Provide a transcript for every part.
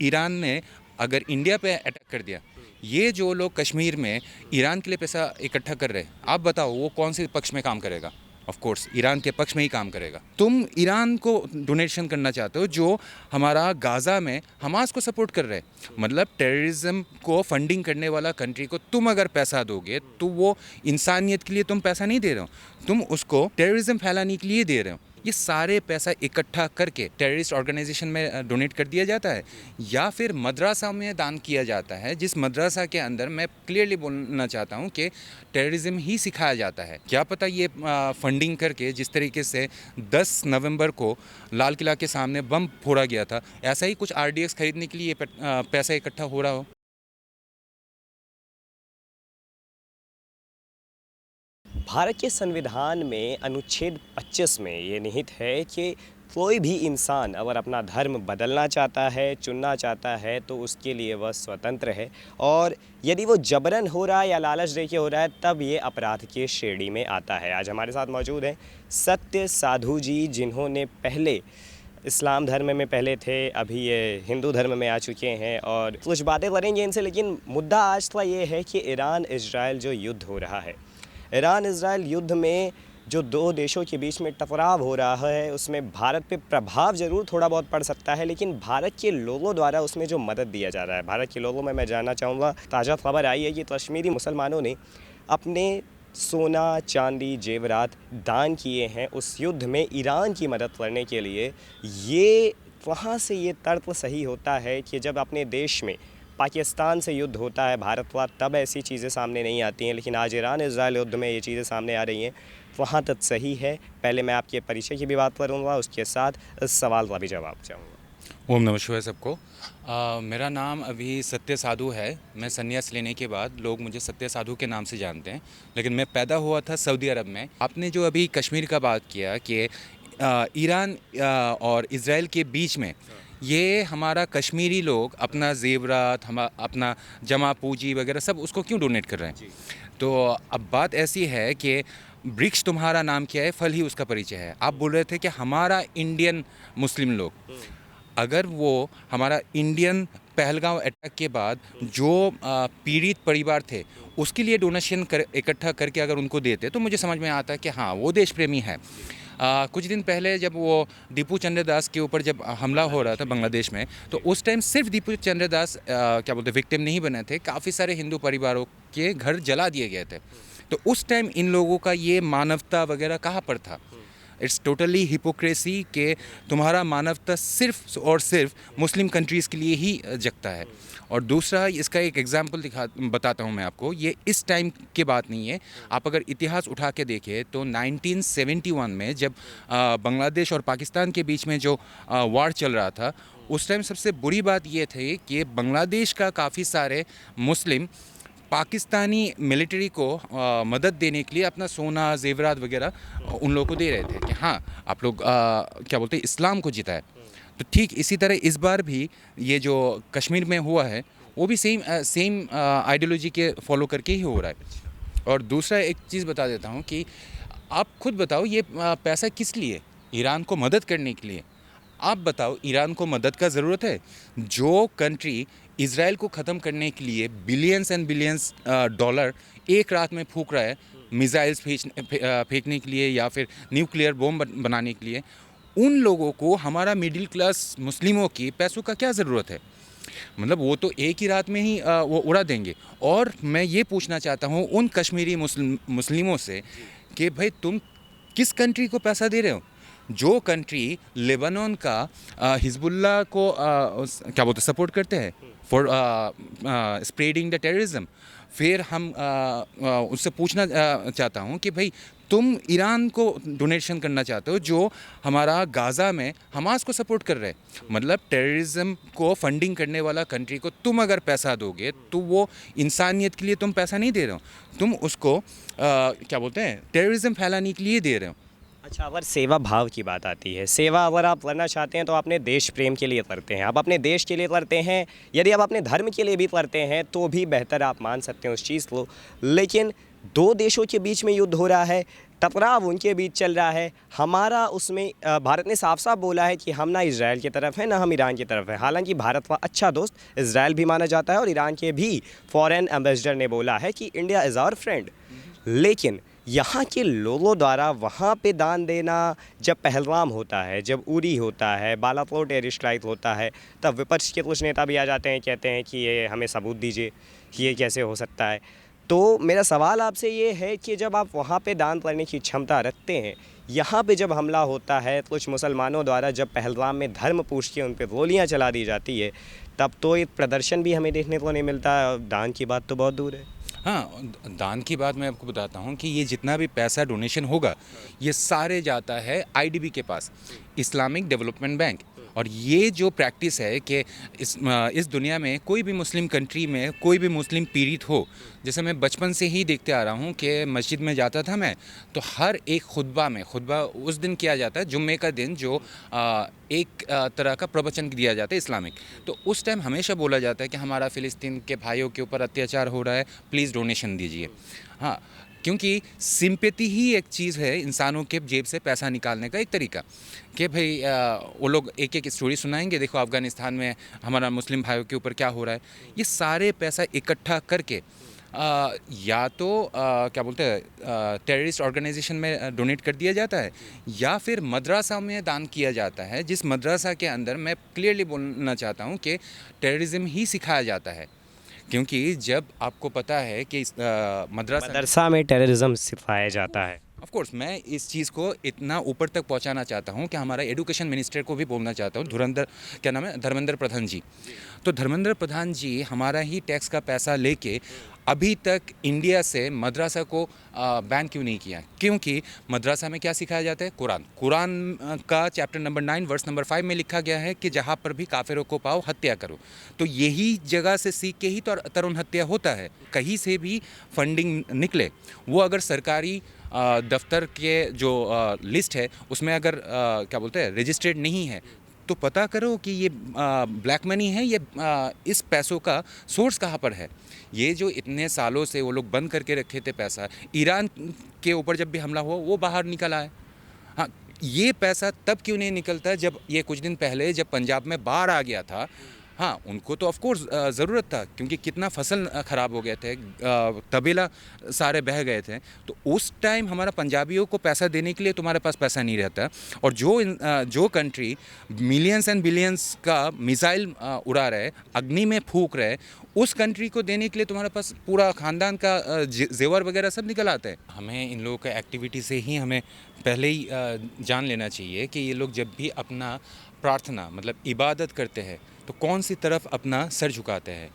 Iran ने अगर India पे अटैक कर दिया, ये जो लोग कश्मीर में ईरान के लिए पैसा इकट्ठा कर रहे हैं, आप बताओ वो कौन से पक्ष में काम करेगा? ऑफ कोर्स ईरान के पक्ष में ही काम करेगा। तुम ईरान को डोनेशन करना चाहते हो जो हमारा गाज़ा में हमास को सपोर्ट कर रहे हैं। मतलब टेररिज्म को फंडिंग करने वाला कंट्री को तुम अगर पैसा दोगे तो वो इंसानियत के लिए तुम पैसा नहीं दे रहे हो, तुम उसको टेररिज्म फैलाने के लिए दे रहे हो। ये सारे पैसा इकट्ठा करके टेररिस्ट ऑर्गेनाइजेशन में डोनेट कर दिया जाता है या फिर मदरसा में दान किया जाता है, जिस मदरसा के अंदर मैं क्लियरली बोलना चाहता हूँ कि टेररिज्म ही सिखाया जाता है। क्या पता ये फंडिंग करके जिस तरीके से 10 नवंबर को लाल किला के सामने बम फोड़ा गया था, ऐसा ही कुछ आरडीएक्स खरीदने के लिए पैसा इकट्ठा हो रहा हो। भारत के संविधान में अनुच्छेद 25 में ये निहित है कि कोई भी इंसान अगर अपना धर्म बदलना चाहता है, चुनना चाहता है, तो उसके लिए वह स्वतंत्र है। और यदि वो जबरन हो रहा है या लालच दे के हो रहा है, तब ये अपराध की श्रेणी में आता है। आज हमारे साथ मौजूद हैं सत्य साधु जी, जिन्होंने पहले इस्लाम धर्म में पहले थे, अभी ये हिंदू धर्म में आ चुके हैं और कुछ बातें करेंगे इनसे। लेकिन मुद्दा आज का ये है कि ईरान इजराइल जो युद्ध हो रहा है, ईरान इजराइल युद्ध में जो दो देशों के बीच में टकराव हो रहा है, उसमें भारत पे प्रभाव ज़रूर थोड़ा बहुत पड़ सकता है, लेकिन भारत के लोगों द्वारा उसमें जो मदद दिया जा रहा है, भारत के लोगों में मैं जानना चाहूँगा। ताज़ा खबर आई है कि कश्मीरी मुसलमानों ने अपने सोना, चांदी, जेवरात दान किए हैं उस युद्ध में ईरान की मदद करने के लिए। ये वहाँ से ये तर्क सही होता है कि जब अपने देश में पाकिस्तान से युद्ध होता है भारत का, तब ऐसी चीज़ें सामने नहीं आती हैं, लेकिन आज ईरान इजराइल युद्ध में ये चीज़ें सामने आ रही हैं। वहाँ तक सही है। पहले मैं आपके परिचय की भी बात करूँगा, उसके साथ इस सवाल का भी जवाब चाहूँगा। ओम नमः शिवाय सबको। मेरा नाम अभी सत्य साधु है। मैं संन्यास लेने के बाद लोग मुझे सत्य साधु के नाम से जानते हैं, लेकिन मैं पैदा हुआ था सऊदी अरब में। आपने जो अभी कश्मीर का बात किया कि ईरान और इज़राइल के बीच में ये हमारा कश्मीरी लोग अपना जेवरात, हम अपना जमा पूंजी वगैरह सब उसको क्यों डोनेट कर रहे हैं? तो अब बात ऐसी है कि वृक्ष तुम्हारा नाम क्या है, फल ही उसका परिचय है। आप बोल रहे थे कि हमारा इंडियन मुस्लिम लोग, अगर वो हमारा इंडियन पहलगांव अटैक के बाद जो पीड़ित परिवार थे उसके लिए डोनेशन इकट्ठा करके अगर उनको देते तो मुझे समझ में आता है कि हाँ वो देश प्रेमी है। कुछ दिन पहले जब वो दीपू चंद्र दास के ऊपर जब हमला हो रहा था बांग्लादेश में, तो उस टाइम सिर्फ दीपू चंद्र दास क्या बोलते विक्टिम नहीं बने थे, काफ़ी सारे हिंदू परिवारों के घर जला दिए गए थे। तो उस टाइम इन लोगों का ये मानवता वगैरह कहाँ पर था? इट्स टोटली हिपोक्रेसी के तुम्हारा मानवता सिर्फ और सिर्फ मुस्लिम कंट्रीज़ के लिए ही जगता है। और दूसरा, इसका एक एग्जांपल बताता हूँ मैं आपको। ये इस टाइम की बात नहीं है। आप अगर इतिहास उठा के देखें तो 1971 में जब बांग्लादेश और पाकिस्तान के बीच में जो वार चल रहा था, उस टाइम सबसे बुरी बात ये थी कि बांग्लादेश का काफ़ी सारे मुस्लिम पाकिस्तानी मिलिट्री को मदद देने के लिए अपना सोना, जेवरात वगैरह उन लोगों को दे रहे थे कि हाँ आप लोग क्या बोलते हैं इस्लाम को जिताए। तो ठीक इसी तरह इस बार भी ये जो कश्मीर में हुआ है वो भी सेम आइडियोलॉजी के फॉलो करके ही हो रहा है। और दूसरा एक चीज़ बता देता हूँ कि आप खुद बताओ ये पैसा किस लिए? ईरान को मदद करने के लिए। आप बताओ ईरान को मदद का ज़रूरत है? जो कंट्री इज़राइल को ख़त्म करने के लिए बिलियंस एंड बिलियंस डॉलर एक रात में फूंक रहा है, मिसाइल्स फेंकने के लिए या फिर न्यूक्लियर बॉम्ब बनाने के लिए, उन लोगों को हमारा मिडिल क्लास मुस्लिमों की पैसों का क्या ज़रूरत है? मतलब वो तो एक ही रात में ही वो उड़ा देंगे। और मैं ये पूछना चाहता हूँ उन कश्मीरी मुस्लिमों से कि भाई तुम किस कंट्री को पैसा दे रहे हो? जो कंट्री लेबनान का हिजबुल्लाह को क्या बोलते सपोर्ट करते हैं फॉर स्प्रेडिंग द टेररिज्म। फिर हम उससे पूछना चाहता हूँ कि भाई तुम ईरान को डोनेशन करना चाहते हो जो हमारा गाज़ा में हमास को सपोर्ट कर रहे हैं। मतलब टेररिज्म को फंडिंग करने वाला कंट्री को तुम अगर पैसा दोगे तो वो इंसानियत के लिए तुम पैसा नहीं दे रहे हो, तुम उसको क्या बोलते हैं टेररिज्म फैलाने के लिए दे रहे हो। अच्छा, अगर सेवा भाव की बात आती है, सेवा अगर आप करना चाहते हैं तो अपने देश प्रेम के लिए करते हैं, आप अपने देश के लिए करते हैं। यदि आप अपने धर्म के लिए भी करते हैं तो भी बेहतर आप मान सकते हैं उस चीज़ को। लेकिन दो देशों के बीच में युद्ध हो रहा है, टकराव उनके बीच चल रहा है। हमारा उसमें भारत ने साफ साफ बोला है कि हम ना इजराइल की तरफ हैं ना हम ईरान की तरफ हैं। हालांकि भारत का अच्छा दोस्त इजराइल भी माना जाता है और ईरान के भी फॉरेन एम्बेसडर ने बोला है कि इंडिया इज़ आवर फ्रेंड। लेकिन यहाँ के लोगों द्वारा वहाँ पे दान देना, जब पहलगाम होता है, जब उरी होता है, बालाकोट एयर स्ट्राइक होता है, तब विपक्ष के कुछ नेता भी आ जाते हैं, कहते हैं कि ये हमें सबूत दीजिए कि ये कैसे हो सकता है। तो मेरा सवाल आपसे ये है कि जब आप वहाँ पे दान करने की क्षमता रखते हैं, यहाँ पे जब हमला होता है कुछ मुसलमानों द्वारा, जब पहलगाम में धर्म पूछ के उन पर गोलियाँ चला दी जाती है, तब तो एक प्रदर्शन भी हमें देखने को नहीं मिलता। दान की बात तो बहुत दूर है। हाँ, दान की बात मैं आपको बताता हूँ कि ये जितना भी पैसा डोनेशन होगा ये सारे जाता है आईडीबी के पास, इस्लामिक डेवलपमेंट बैंक। और ये जो प्रैक्टिस है कि इस दुनिया में कोई भी मुस्लिम कंट्री में कोई भी मुस्लिम पीड़ित हो, जैसे मैं बचपन से ही देखते आ रहा हूँ कि मस्जिद में जाता था मैं, तो हर एक खुतबा उस दिन किया जाता है, जुम्मे का दिन, जो एक तरह का प्रवचन दिया जाता है इस्लामिक। तो उस टाइम हमेशा बोला जाता है कि हमारा फ़िलिस्तीन के भाइयों के ऊपर अत्याचार हो रहा है, प्लीज़ डोनेशन दीजिए। हाँ, क्योंकि सिंपैथी ही एक चीज़ है इंसानों के जेब से पैसा निकालने का एक तरीका, कि भाई वो लोग एक एक स्टोरी सुनाएंगे, देखो अफ़गानिस्तान में हमारा मुस्लिम भाइयों के ऊपर क्या हो रहा है। ये सारे पैसा इकट्ठा करके या तो क्या बोलते हैं टेररिस्ट ऑर्गेनाइजेशन में डोनेट कर दिया जाता है, या फिर मदरसा में दान किया जाता है, जिस मदरसा के अंदर मैं क्लियरली बोलना चाहता हूँ कि टेररिज्म ही सिखाया जाता है। क्योंकि जब आपको पता है कि मदरसा में टेररिज्म सिखाया जाता है। ऑफ कोर्स मैं इस चीज़ को इतना ऊपर तक पहुंचाना चाहता हूं कि हमारा एजुकेशन मिनिस्टर को भी बोलना चाहता हूं, धर्मेंद्र प्रधान जी। तो धर्मेंद्र प्रधान जी हमारा ही टैक्स का पैसा लेके अभी तक इंडिया से मदरसा को बैन क्यों नहीं किया? क्योंकि मदरसा में क्या सिखाया जाता है? कुरान का चैप्टर नंबर 9 वर्स नंबर 5 में लिखा गया है कि जहाँ पर भी काफिरों को पाओ हत्या करो। तो यही जगह से सीख के ही तो तरुण हत्या होता है। कहीं से भी फंडिंग निकले, वो अगर सरकारी दफ्तर के जो लिस्ट है उसमें अगर क्या बोलते हैं रजिस्टर्ड नहीं है, तो पता करो कि ये ब्लैक मनी है, ये इस पैसों का सोर्स कहाँ पर है। ये जो इतने सालों से वो लोग बंद करके रखे थे पैसा, ईरान के ऊपर जब भी हमला हुआ वो बाहर निकला है। हाँ, ये पैसा तब क्यों नहीं निकलता जब ये कुछ दिन पहले जब पंजाब में बाढ़ आ गया था। हाँ, उनको तो ऑफ कोर्स ज़रूरत था, क्योंकि कितना फसल ख़राब हो गए थे, तबेला सारे बह गए थे। तो उस टाइम हमारा पंजाबियों को पैसा देने के लिए तुम्हारे पास पैसा नहीं रहता। और जो कंट्री मिलियंस एंड बिलियंस का मिसाइल उड़ा रहे, अग्नि में फूंक रहे, उस कंट्री को देने के लिए तुम्हारे पास पूरा ख़ानदान का जेवर वगैरह सब निकल आते हैं। हमें इन लोगों का एक्टिविटी से ही हमें पहले ही जान लेना चाहिए कि ये लोग जब भी अपना प्रार्थना मतलब इबादत करते हैं तो कौन सी तरफ अपना सर झुकाते हैं।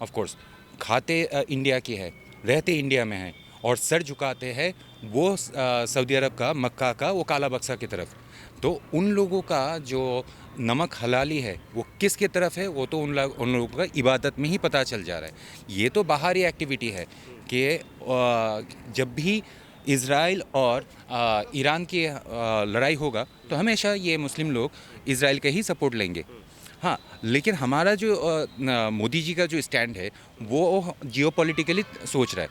ऑफ कोर्स खाते इंडिया की है, रहते इंडिया में हैं, और सर झुकाते हैं वो सऊदी अरब का, मक्का का वो काला बक्सा की तरफ। तो उन लोगों का जो नमक हलाली है वो किसके तरफ है, वो तो उन लोगों का इबादत में ही पता चल जा रहा है। ये तो बाहरी एक्टिविटी है कि जब भी इज़राइल और ईरान की लड़ाई होगा तो हमेशा ये मुस्लिम लोग इज़राइल का ही सपोर्ट लेंगे। हाँ, लेकिन हमारा जो मोदी जी का जो स्टैंड है वो जियोपॉलिटिकली सोच रहा है।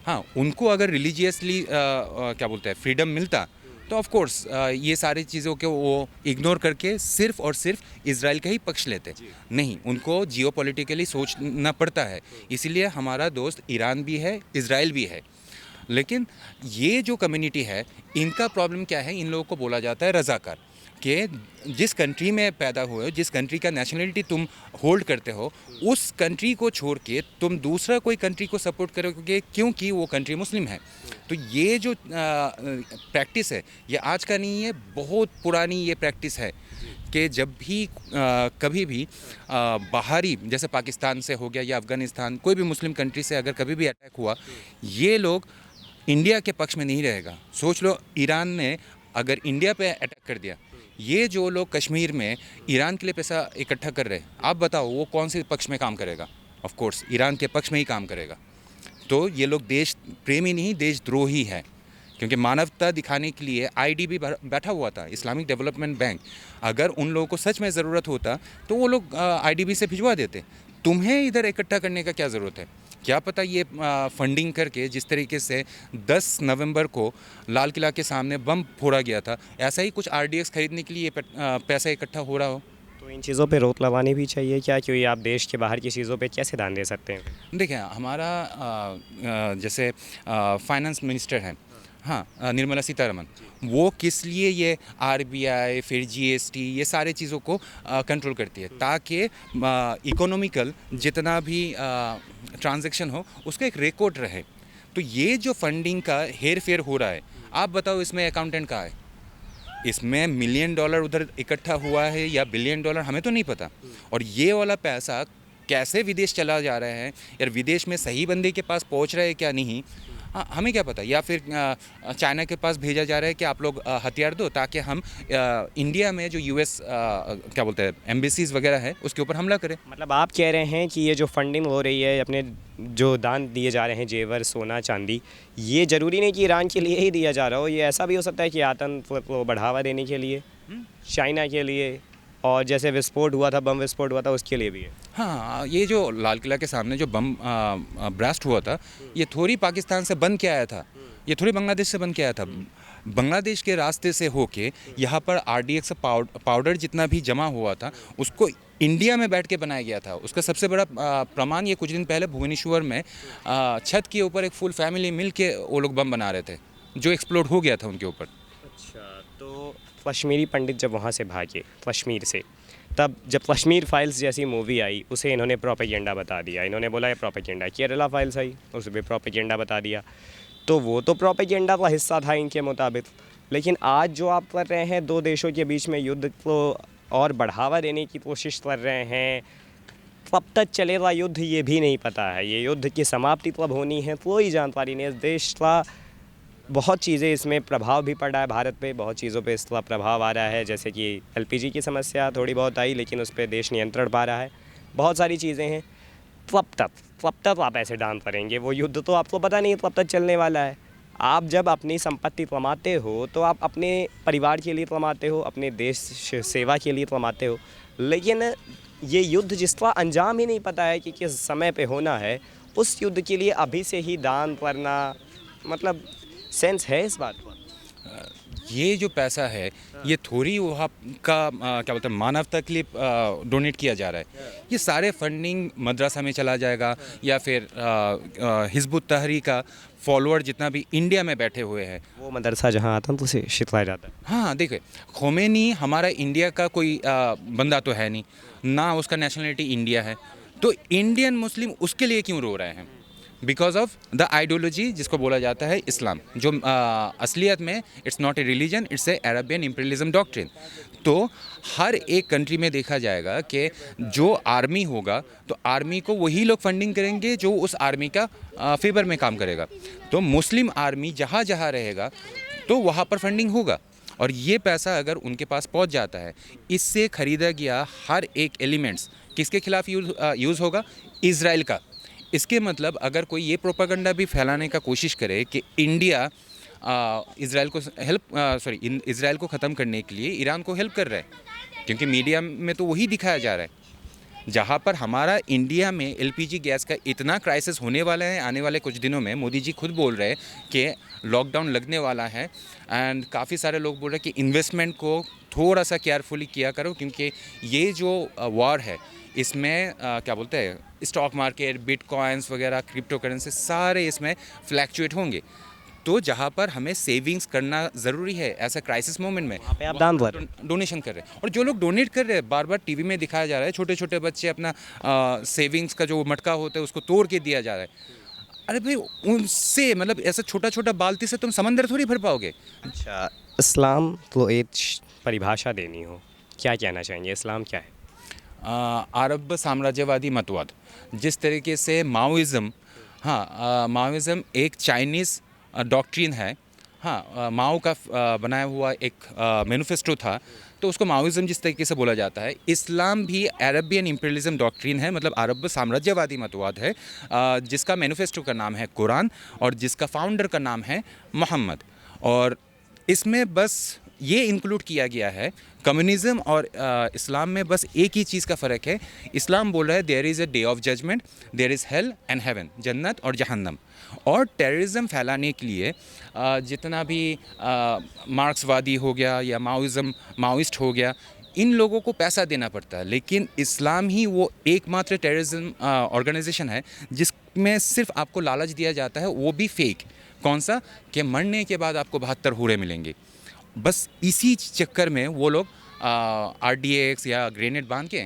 हाँ, उनको अगर रिलीजियसली क्या बोलते हैं फ्रीडम मिलता तो ऑफ कोर्स ये सारी चीज़ों के वो इग्नोर करके सिर्फ और सिर्फ इज़राइल का ही पक्ष लेते। नहीं, उनको जियोपॉलिटिकली सोचना पड़ता है। इसीलिए हमारा दोस्त ईरान भी है, इज़राइल भी है। लेकिन ये जो कम्युनिटी है इनका प्रॉब्लम क्या है, इन लोगों को बोला जाता है रज़ाकार, कि जिस कंट्री में पैदा हुए हो, जिस कंट्री का नेशनलिटी तुम होल्ड करते हो, उस कंट्री को छोड़ के तुम दूसरा कोई कंट्री को सपोर्ट करोगे क्योंकि वो कंट्री मुस्लिम है। तो ये जो प्रैक्टिस है ये आज का नहीं है, बहुत पुरानी ये प्रैक्टिस है कि जब भी कभी भी बाहरी जैसे पाकिस्तान से हो गया या अफ़गानिस्तान, कोई भी मुस्लिम कंट्री से अगर कभी भी अटैक हुआ, ये लोग इंडिया के पक्ष में नहीं रहेगा। सोच लो, ईरान ने अगर इंडिया पे अटैक कर दिया, ये जो लोग कश्मीर में ईरान के लिए पैसा इकट्ठा कर रहे हैं, आप बताओ वो कौन से पक्ष में काम करेगा? ऑफ कोर्स ईरान के पक्ष में ही काम करेगा। तो ये लोग देश प्रेमी नहीं, देशद्रोही है। क्योंकि मानवता दिखाने के लिए आईडीबी बैठा हुआ था, इस्लामिक डेवलपमेंट बैंक। अगर उन लोगों को सच में ज़रूरत होता तो वो लोग आईडीबी से भिजवा देते। तुम्हें इधर इकट्ठा करने का क्या ज़रूरत है? क्या पता ये फंडिंग करके जिस तरीके से 10 नवंबर को लाल किला के सामने बम फोड़ा गया था, ऐसा ही कुछ आरडीएक्स खरीदने के लिए पैसा इकट्ठा हो रहा हो। तो इन चीज़ों पे रोक लगानी भी चाहिए क्या, क्योंकि आप देश के बाहर की चीज़ों पे कैसे ध्यान दे सकते हैं? देखिए हमारा जैसे फाइनेंस मिनिस्टर हैं, हाँ, निर्मला सीतारमन, वो किस लिए ये आरबीआई फिर जीएसटी ये सारे चीज़ों को कंट्रोल करती है, ताकि इकोनॉमिकल जितना भी ट्रांजैक्शन हो उसका एक रिकॉर्ड रहे। तो ये जो फंडिंग का हेर फेर हो रहा है, आप बताओ इसमें अकाउंटेंट कहाँ है? इसमें $1 मिलियन उधर इकट्ठा हुआ है या $1 बिलियन, हमें तो नहीं पता। और ये वाला पैसा कैसे विदेश चला जा रहा है, यार विदेश में सही बंदे के पास पहुंच रहा है क्या नहीं, हाँ, हमें क्या पता। या फिर चाइना के पास भेजा जा रहा है कि आप लोग हथियार दो ताकि हम इंडिया में जो यूएस क्या बोलते हैं एम्बेसीज वगैरह है उसके ऊपर हमला करें। मतलब आप कह रहे हैं कि ये जो फंडिंग हो रही है, अपने जो दान दिए जा रहे हैं, जेवर सोना चांदी, ये ज़रूरी नहीं कि ईरान के लिए ही दिया जा रहा हो, ये ऐसा भी हो सकता है कि आतंक को बढ़ावा देने के लिए, चाइना के लिए, और जैसे विस्फोट हुआ था, बम विस्फोट हुआ था, उसके लिए भी है। हाँ, ये जो लाल किला के सामने जो बम ब्लास्ट हुआ था, ये थोड़ी पाकिस्तान से बन के आया था, ये थोड़ी बांग्लादेश से बन के आया था। बांग्लादेश के रास्ते से होके यहाँ पर आरडीएक्स पाउडर जितना भी जमा हुआ था उसको इंडिया में बैठ के बनाया गया था। उसका सबसे बड़ा प्रमाण ये कुछ दिन पहले भुवनेश्वर में छत के ऊपर एक फुल फैमिली मिल के वो लोग बम बना रहे थे जो एक्सप्लोड हो गया था उनके ऊपर। अच्छा, तो कश्मीरी पंडित जब वहाँ से भागे कश्मीर से, तब जब कश्मीर फाइल्स जैसी मूवी आई उसे इन्होंने प्रोपेगेंडा बता दिया, इन्होंने बोला ये प्रोपेगेंडा। केरला फाइल्स आई, उसे भी प्रोपेगेंडा बता दिया, तो वो तो प्रोपेगेंडा का हिस्सा था इनके मुताबिक। लेकिन आज जो आप कर रहे हैं, दो देशों के बीच में युद्ध को और बढ़ावा देने की कोशिश कर रहे हैं, कब तक चलेगा युद्ध ये भी नहीं पता है, ये युद्ध की समाप्ति कब होनी है कोई जानकारी नहीं। इस देश का बहुत चीज़ें इसमें प्रभाव भी पड़ रहा है, भारत पे बहुत चीज़ों पे इसका प्रभाव आ रहा है, जैसे कि एलपीजी की समस्या थोड़ी बहुत आई लेकिन उस पर देश नियंत्रण पा रहा है, बहुत सारी चीज़ें हैं। कब तक आप ऐसे डांस करेंगे? वो युद्ध तो आपको पता नहीं कब तक चलने वाला है। आप जब अपनी संपत्ति कमाते हो तो आप अपने परिवार के लिए कमाते हो, अपने देश सेवा के लिए कमाते हो, लेकिन ये युद्ध जिसका अंजाम ही नहीं पता है कि किस समय पे होना है, उस युद्ध के लिए अभी से ही दान करना, मतलब सेंस है इस बात का? ये जो पैसा है ये थोड़ी वहाँ का क्या बोलते हैं मानवता के लिए डोनेट किया जा रहा है। ये सारे फंडिंग मदरसा में चला जाएगा या फिर हिजबुत तहरीर का फॉलोअर जितना भी इंडिया में बैठे हुए हैं। वो मदरसा जहाँ आतंक से शिकवाया जाता है। हाँ, देखिए खोमेनी हमारा इंडिया का कोई बंदा तो है नहीं ना, उसका नेशनलिटी इंडिया है, तो इंडियन मुस्लिम उसके लिए क्यों रो रहे हैं? बिकॉज ऑफ द आइडियोलॉजी जिसको बोला जाता है इस्लाम, जो असलियत में it's not a religion, it's a Arabian imperialism doctrine. तो हर एक कंट्री में देखा जाएगा कि जो आर्मी होगा तो आर्मी को वही लोग फंडिंग करेंगे जो उस आर्मी का फेवर में काम करेगा। तो मुस्लिम आर्मी जहाँ जहाँ रहेगा तो वहाँ पर फंडिंग होगा, और ये पैसा अगर उनके पास पहुँच जाता है, इससे ख़रीदा गया हर एक एलिमेंट्स किसके खिलाफ यूज़ होगा? इज़राइल का। इसके मतलब अगर कोई ये प्रोपेगेंडा भी फैलाने का कोशिश करे कि इंडिया इज़राइल को ख़त्म करने के लिए ईरान को हेल्प कर रहा है, क्योंकि मीडिया में तो वही दिखाया जा रहा है। जहाँ पर हमारा इंडिया में एलपीजी गैस का इतना क्राइसिस होने वाला है आने वाले कुछ दिनों में, मोदी जी खुद बोल रहे हैं कि लॉकडाउन लगने वाला है, एंड काफ़ी सारे लोग बोल रहे हैं कि इन्वेस्टमेंट को थोड़ा सा केयरफुली किया करो, क्योंकि ये जो वॉर है इसमें क्या बोलते हैं स्टॉक मार्केट, बिटकॉइंस वगैरह, क्रिप्टो करेंसी सारे इसमें फ्लैक्चुएट होंगे। तो जहाँ पर हमें सेविंग्स करना ज़रूरी है ऐसा क्राइसिस मोमेंट में, वहाँ पे आप दान कर रहे हैं। डोनेशन कर रहे हैं। और जो लोग डोनेट कर रहे हैं, बार बार टीवी में दिखाया जा रहा है, छोटे छोटे बच्चे अपना सेविंग्स का जो मटका होता है उसको तोड़ के दिया जा रहा है। अरे भाई, उनसे मतलब ऐसा छोटा छोटा बाल्टी से तुम समंदर थोड़ी भर पाओगे। अच्छा, इस्लाम को एक परिभाषा देनी हो, क्या कहना चाहेंगे? इस्लाम क्या है? अरब साम्राज्यवादी मतवाद, जिस तरीके से माओइज़्म, हाँ, माओइज़्म एक चाइनीज़ डॉक्ट्रिन है। हाँ, माओ का बनाया हुआ एक मैनिफेस्टो था, तो उसको माओइज़्म जिस तरीके से बोला जाता है, इस्लाम भी अरबियन इम्पीरियलिज्म डॉक्ट्रिन है, मतलब अरब साम्राज्यवादी मतवाद है, जिसका मैनिफेस्टो का नाम है कुरान और जिसका फाउंडर का नाम है मोहम्मद। और इसमें बस ये इंक्लूड किया गया है। कम्युनिज़्म और इस्लाम में बस एक ही चीज़ का फ़र्क है। इस्लाम बोल रहा है there is a day of judgment, there is hell and heaven, जन्नत और जहन्नम। और टेररिज्म फैलाने के लिए जितना भी मार्क्सवादी हो गया या माओइस्ट हो गया, इन लोगों को पैसा देना पड़ता है। लेकिन इस्लाम ही वो एकमात्र टेररिज्म ऑर्गेनाइजेशन है जिसमें सिर्फ आपको लालच दिया जाता है, वो भी फेक। कौन सा? कि मरने के बाद आपको 72 हूरें मिलेंगी। बस इसी चक्कर में वो लोग RDX या ग्रेनेड बांध के,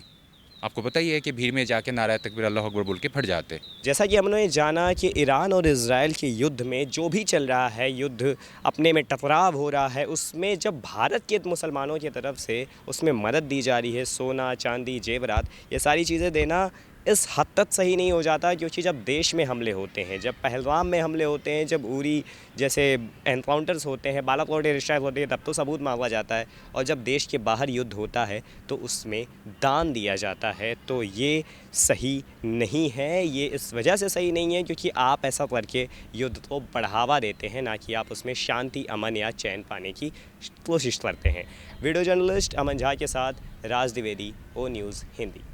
आपको पता ही है कि भीड़ में जाके नारा तकबीर अल्लाह अकबर बोल के फट जाते। जैसा कि हमने जाना कि ईरान और इज़राइल के युद्ध में जो भी चल रहा है, युद्ध अपने में टकराव हो रहा है, उसमें जब भारत के मुसलमानों की तरफ से उसमें मदद दी जा रही है, सोना चांदी जेवरात, ये सारी चीज़ें देना इस हद तक सही नहीं हो जाता, क्योंकि जब देश में हमले होते हैं, जब पहलगाम में हमले होते हैं, जब उरी जैसे एनकाउंटर्स होते हैं, बालाकोट एयर स्ट्राइक होते हैं, तब तो सबूत मांगा जाता है। और जब देश के बाहर युद्ध होता है तो उसमें दान दिया जाता है। तो ये सही नहीं है। ये इस वजह से सही नहीं है क्योंकि आप ऐसा करके युद्ध को बढ़ावा देते हैं, ना कि आप उसमें शांति, अमन या चैन पाने की कोशिश करते हैं। वीडियो जर्नलिस्ट अमन झा के साथ राज द्विवेदी, ओ न्यूज़ हिंदी।